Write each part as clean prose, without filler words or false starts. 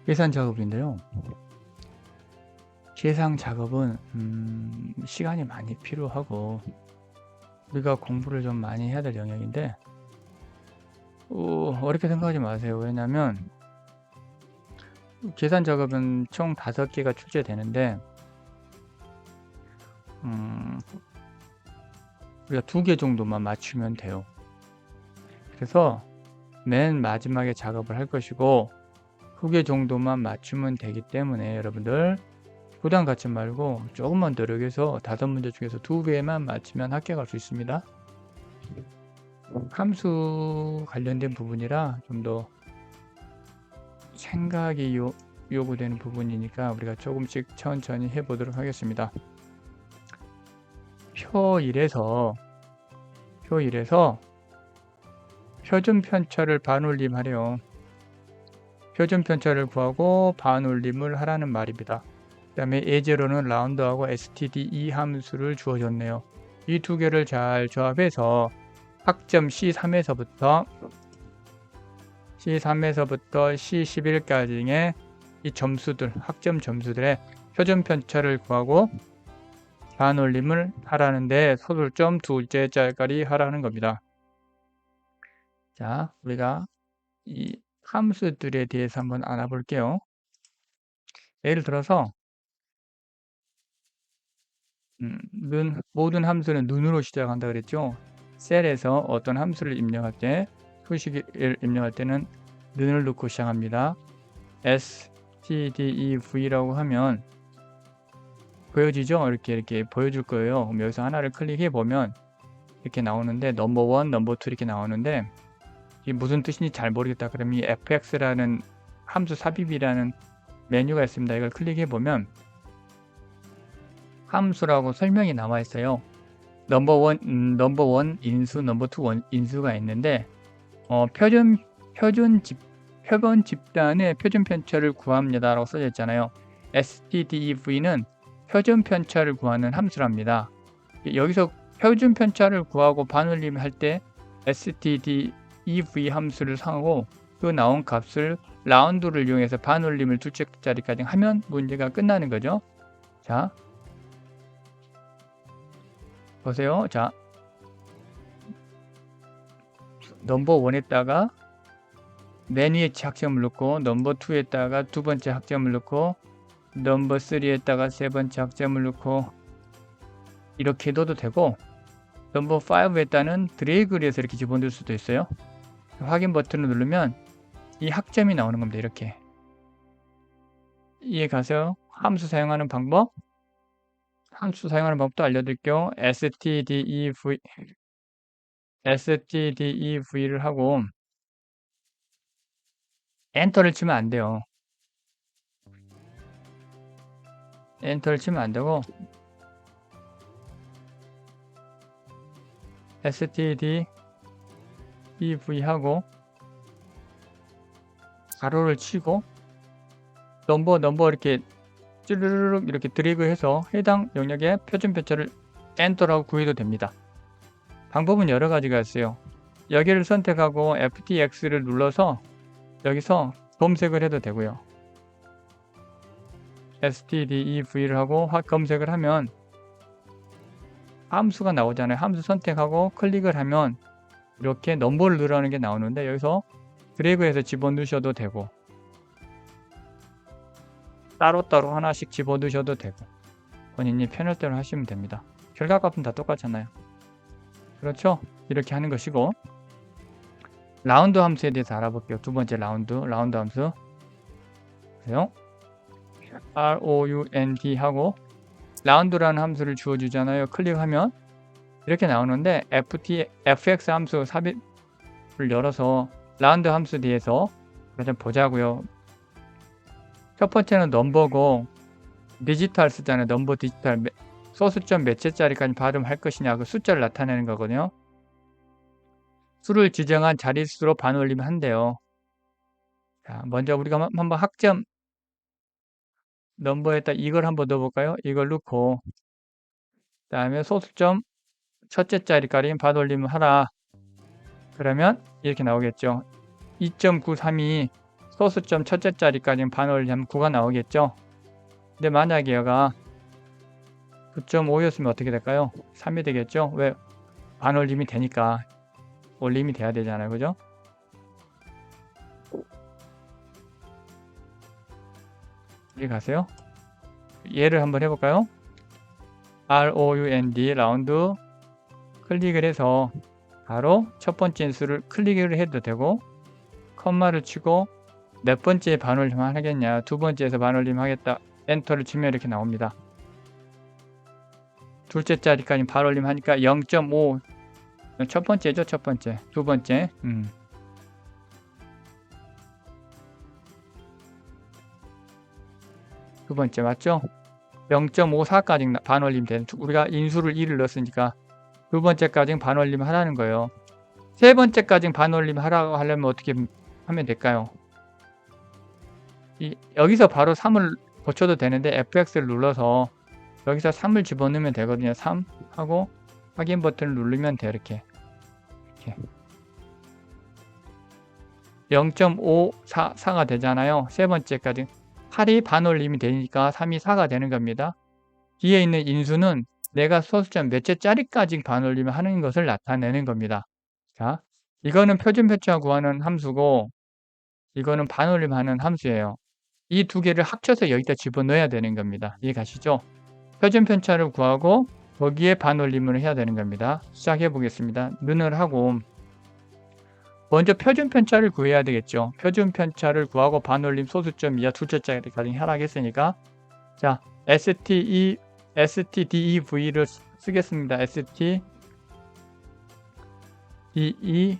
계산 작업인데요. 계산 작업은 시간이 많이 필요하고 우리가 공부를 좀 많이 해야 될 영역인데 어렵게 생각하지 마세요. 왜냐하면 계산 작업은 총 5개가 출제되는데 우리가 2개 정도만 맞추면 돼요. 그래서 맨 마지막에 작업을 할 것이고 2개 정도만 맞추면 되기 때문에 여러분들 부담 갖지 말고 조금만 노력해서 5문제 중에서 2개만 맞추면 합격할 수 있습니다. 함수 관련된 부분이라 좀 더 생각이 요구되는 부분이니까 우리가 조금씩 천천히 해보도록 하겠습니다. 표 1에서 표준 편차를 반올림 하래요. 표준 편차를 구하고 반올림을 하라는 말입니다. 그 다음에 예제로는 라운드하고 std 함수를 주어졌네요. 이 2개를 잘 조합해서 학점 C3에서부터 C11까지의 이 점수들, 학점 점수들의 표준 편차를 구하고 반올림을 하라는데 소술점 2째 짤까지 하라는 겁니다. 자, 우리가 이 함수들에 대해서 한번 알아볼게요. 예를 들어서 모든 함수는 눈으로 시작한다 그랬죠. 셀에서 어떤 함수를 입력할 때, 수식을 입력할 때는 눈을 넣고 시작합니다. stdev라고 하면 보여지죠? 이렇게 보여줄 거예요. 그럼 여기서 하나를 클릭해 보면 이렇게 나오는데 넘버 1, 넘버 2 이렇게 나오는데 이게 무슨 뜻인지 잘 모르겠다. 그럼 이 fx라는 함수 삽입이라는 메뉴가 있습니다. 이걸 클릭해 보면 함수라고 설명이 나와 있어요. 넘버 1 인수, 넘버 2 인수가 있는데 표본 집단의 표준 편차를 구합니다 라고 써져 있잖아요. stdev는 표준 편차를 구하는 함수랍니다. 여기서 표준 편차를 구하고 반올림 할 때 stdev 함수를 사용하고 그 나온 값을 라운드를 이용해서 반올림을 2째 자리까지 하면 문제가 끝나는 거죠. 자, 보세요. 자, 넘버 1에다가 맨 위에 학점을 넣고 넘버 2에다가 2번째 학점을 넣고 넘버 3에다가 3번째 학점을 넣고 이렇게 넣어도 되고 넘버 5에다는 드래그를 해서 이렇게 집어넣을 수도 있어요. 확인 버튼을 누르면 이 학점이 나오는 겁니다. 이렇게 이해 가세요? 함수 사용하는 방법도 알려드릴게요. stdev를 하고 엔터를 치면 안 돼요. 엔터를 치면 안 되고 stdev하고 가로를 치고 넘버 이렇게 쭈르륵 이렇게 드래그해서 해당 영역의 표준 편차를 엔터라고 구해도 됩니다. 방법은 여러 가지가 있어요. 여기를 선택하고 ftx를 눌러서 여기서 검색을 해도 되고요. stdev를 하고 검색을 하면 함수가 나오잖아요. 함수 선택하고 클릭을 하면 이렇게 넘버를 넣으라는 게 나오는데 여기서 드래그해서 집어넣으셔도 되고 따로따로 하나씩 집어넣으셔도 되고 본인이 편할 대로 하시면 됩니다. 결과값은 다 똑같잖아요. 그렇죠? 이렇게 하는 것이고 라운드 함수에 대해서 알아볼게요. 2번째 라운드 함수 보세요. round 하고 라운드라는 함수를 주어주잖아요. 클릭하면 이렇게 나오는데 fx 함수 삽입을 열어서 라운드 함수 대해서 좀 보자고요. 첫 번째는 넘버고 디지털 쓰잖아요. 넘버 디지털 소수점 몇째 자리까지 발음할 것이냐 그 숫자를 나타내는 거거든요. 수를 지정한 자릿수로 반올림을 한대요. 자, 먼저 우리가 한번 학점 넘버에다 이걸 한번 넣어볼까요? 이걸 넣고 그 다음에 소수점 첫째 자리까지 반올림을 하라. 그러면 이렇게 나오겠죠. 2.93이 소수점 첫째 자리까지 반올림하면 9가 나오겠죠. 근데 만약에 얘가 9.5였으면 어떻게 될까요? 3이 되겠죠. 왜? 반올림이 되니까 올림이 돼야 되잖아요. 그죠? 여기 가세요. 얘를 한번 해볼까요? ROUND 라운드 클릭을 해서 바로 첫 번째 인수를 클릭을 해도 되고, 컴마를 치고 몇 번째 반올림 하겠냐, 두 번째에서 반올림 하겠다, 엔터를 치면 이렇게 나옵니다. 둘째 자리까지 반올림 하니까 0.5, 첫 번째죠. 첫 번째. 두 번째. 두 번째 맞죠? 0.54까지 반올림 되는, 우리가 인수를 2를 넣었으니까 두 번째까지 반올림 하라는 거예요. 세 번째까지 반올림 하라고 하려면 어떻게 하면 될까요? 여기서 바로 3을 고쳐도 되는데 FX를 눌러서 여기서 3을 집어넣으면 되거든요. 3 하고 확인 버튼을 누르면 돼요. 이렇게 0.54가 되잖아요. 세 번째까지 8이 반올림이 되니까 3이 4가 되는 겁니다. 뒤에 있는 인수는 내가 소수점 몇째 짜리까지 반올림을 하는 것을 나타내는 겁니다. 자, 이거는 표준 편차 구하는 함수고, 이거는 반올림하는 함수예요. 이 두 개를 합쳐서 여기다 집어넣어야 되는 겁니다. 이해 가시죠? 표준 편차를 구하고 거기에 반올림을 해야 되는 겁니다. 시작해 보겠습니다. 는을 하고 먼저 표준 편차를 구해야 되겠죠. 표준 편차를 구하고 반올림 소수점 이하 둘째 자리까지 하라겠으니까, 자, stdev를 쓰겠습니다. stdev를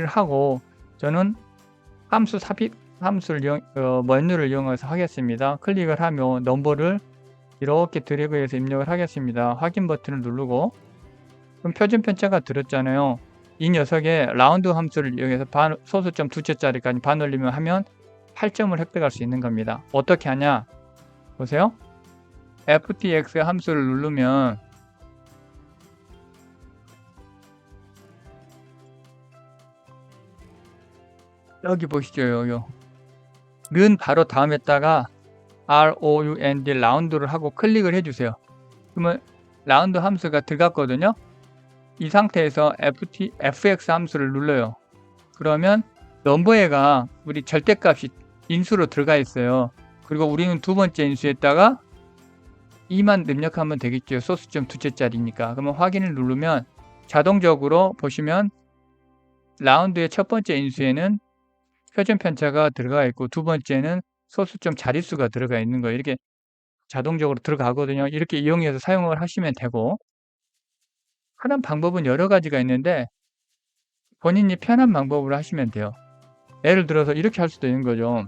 하고 저는 함수 삽입 함수를 메뉴를 이용해서 하겠습니다. 클릭을 하면 넘버를 이렇게 드래그해서 입력을 하겠습니다. 확인 버튼을 누르고, 그럼 표준 편차가 들었잖아요. 이 녀석의 라운드 함수를 이용해서 소수점 둘째 자리까지 반올림을 하면 8점을 획득할 수 있는 겁니다. 어떻게 하냐? 보세요. ftx 함수를 누르면 여기 보시죠. 여기 는 바로 다음에다가 ROUND 라운드를 하고 클릭을 해주세요. 그러면 라운드 함수가 들어갔거든요. 이 상태에서 fx 함수를 눌러요. 그러면 넘버에가 우리 절대값이 인수로 들어가 있어요. 그리고 우리는 두 번째 인수에다가 2만 입력하면 되겠죠. 소수점 둘째 자리니까. 그러면 확인을 누르면 자동적으로 보시면 라운드의 첫 번째 인수에는 표준 편차가 들어가 있고 두 번째는 소수점 자릿수가 들어가 있는 거예요. 이렇게 자동적으로 들어가거든요. 이렇게 이용해서 사용을 하시면 되고, 하는 방법은 여러 가지가 있는데 본인이 편한 방법으로 하시면 돼요. 예를 들어서 이렇게 할 수도 있는 거죠.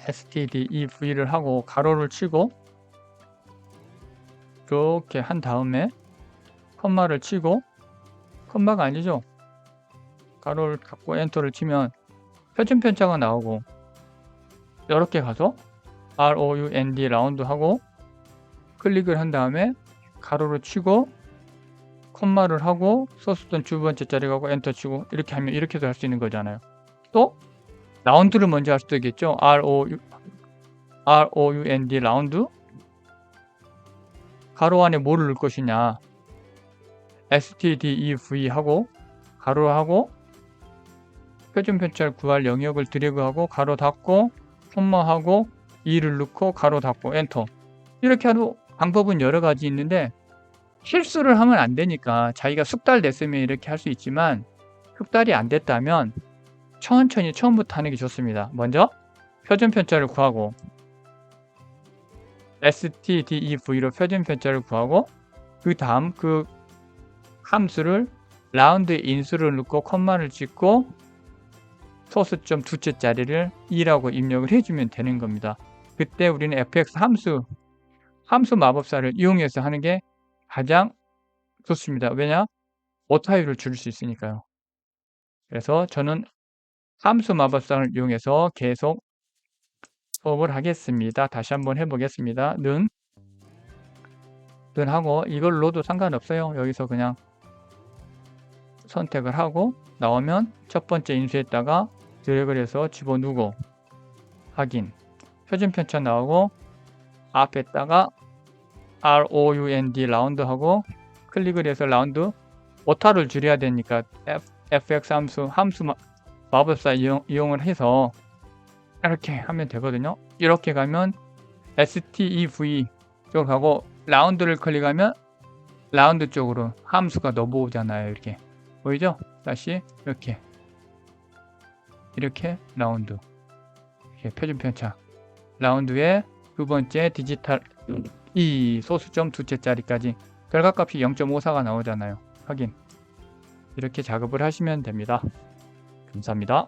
stdev를 하고 가로를 치고 이렇게 한 다음에 컴마를 치고, 컴마가 아니죠. 가로를 닫고 엔터를 치면 표준 편차가 나오고, 이렇게 가서 ROUND 라운드 하고 클릭을 한 다음에 가로를 치고 컴마를 하고 소수점 두 번째 자리 가고 엔터 치고 이렇게 하면 이렇게도 할 수 있는 거잖아요. 또 라운드를 먼저 할 수도 있겠죠. ROUND 라운드, 가로 안에 뭐를 넣을 것이냐, stdev 하고 가로 하고 표준 편차를 구할 영역을 드래그하고 가로 닫고 콤마하고 2를 넣고 가로 닫고 엔터. 이렇게 하도 방법은 여러 가지 있는데 실수를 하면 안 되니까, 자기가 숙달 됐으면 이렇게 할 수 있지만 숙달이 안 됐다면 천천히 처음부터 하는 게 좋습니다. 먼저 표준 편차를 구하고 stdev로 표준 편차를 구하고 그 다음 그 함수를 라운드 인수를 넣고 컴마를 찍고 소수점 둘째 자리를 2라고 입력을 해주면 되는 겁니다. 그때 우리는 fx 함수 마법사를 이용해서 하는 게 가장 좋습니다. 왜냐? 오타율을 줄일 수 있으니까요. 그래서 저는 함수 마법사를 이용해서 계속 수업을 하겠습니다. 다시 한번 해보겠습니다. 는 하고 이걸로도 상관없어요. 여기서 그냥 선택을 하고 나오면 첫 번째 인수했다가 드래그를 해서 집어넣고 확인. 표준 편차 나오고 앞에다가 ROUND 라운드 하고 클릭을 해서 라운드 오타를 줄여야 되니까 fx 함수 마법사 이용을 해서 이렇게 하면 되거든요. 이렇게 가면 STEV 쪽으로 가고 라운드를 클릭하면 라운드 쪽으로 함수가 넘어오잖아요. 이렇게 보이죠? 다시 이렇게 라운드, 이렇게 표준 편차 라운드에 두 번째 디지털 이 소수점 두째 자리까지 결과값이 0.54가 나오잖아요. 확인. 이렇게 작업을 하시면 됩니다. 감사합니다.